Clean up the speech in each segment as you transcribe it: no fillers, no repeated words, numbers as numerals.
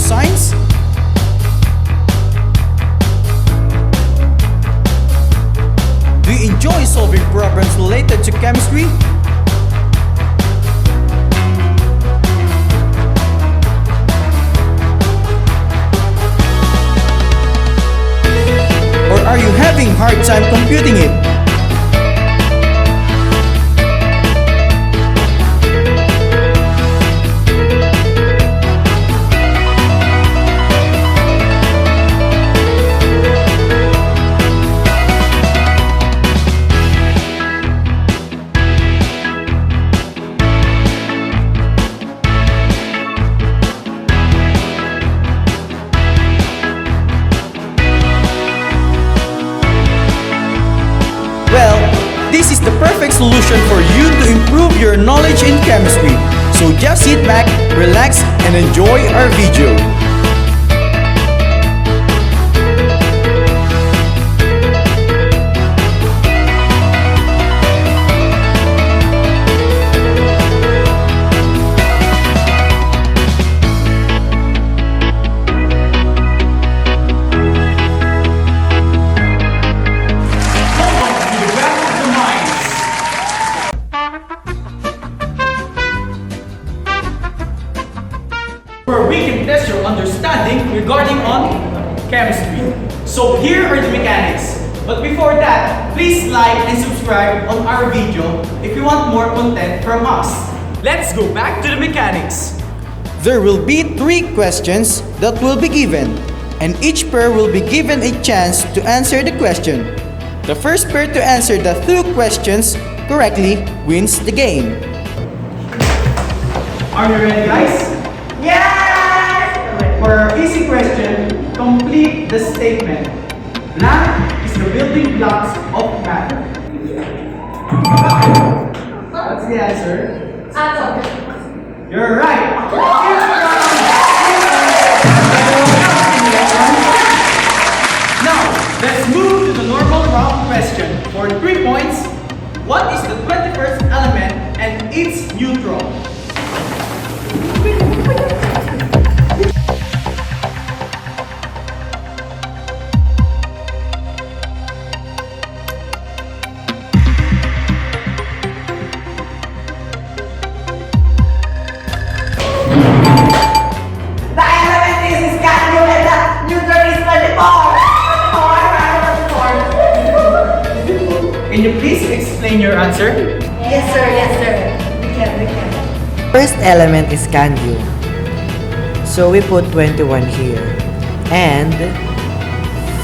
science? Do you enjoy solving problems related to chemistry? Or are you having a hard time computing it? Well, this is the perfect solution for you to improve your knowledge in chemistry. So just sit back, relax, and enjoy our video. Where we can test your understanding regarding on chemistry. So here are the mechanics. But before that, please like and subscribe on our video if you want more content from us. Let's go back to the mechanics. There will be 3 questions that will be given, and each pair will be given a chance to answer the question. The first pair to answer the 2 questions correctly wins the game. Are you ready, guys? Yes! For our easy question, complete the statement. Blank is the building blocks of matter. What's the answer? Atom. You're right. Now, let's move to the normal round question. For 3 points, what is the 21st element and its neutron? The element is cadmium and the neutron is 24. Can you please explain your answer? Yes, sir. Yes, sir. We can. First element is scandium. So we put 21 here. And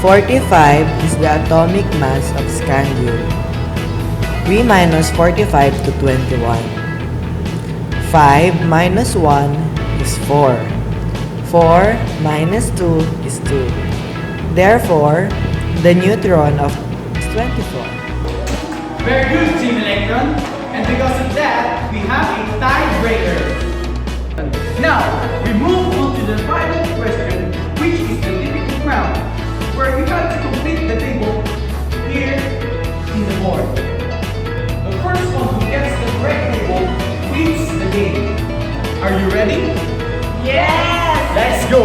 45 is the atomic mass of scandium. We minus 45 to 21. 5 minus 1 is 4. 4 minus 2 is 2. Therefore, the neutron of is 24. Very good, Team Electron. And because of that, we have a tiebreaker. Now, we move on to the final question, which is the difficult round, where we have to complete the table here in the board. The first one who gets the correct table wins the game. Are you ready? Yes! Let's go!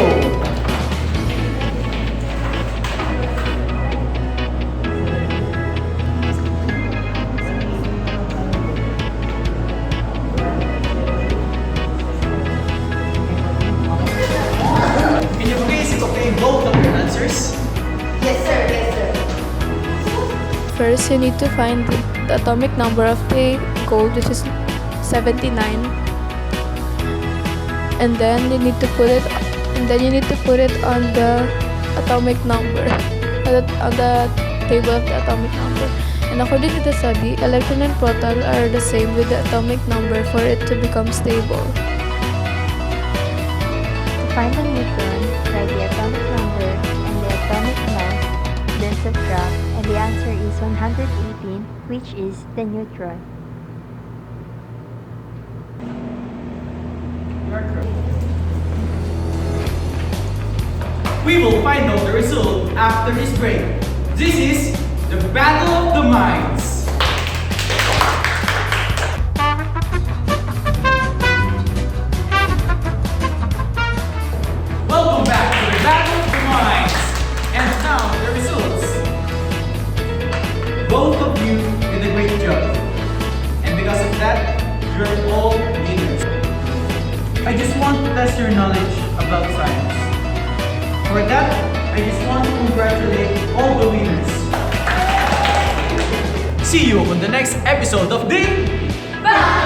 Can you please obtain both of your answers? Yes, sir. Yes, sir. First, you need to find the atomic number of the gold, which is 79. And then you need to put it on the atomic number, on the table of the atomic number. And according to the study, electron and proton are the same with the atomic number for it to become stable. To find the neutron, write the atomic number and the atomic mass, then subtract, and the answer is 118, which is the neutron. We will find out the result after this break. This is the Battle of the Minds. Well, test your knowledge about science. For that, I just want to congratulate all the winners. See you on the next episode of the Bye!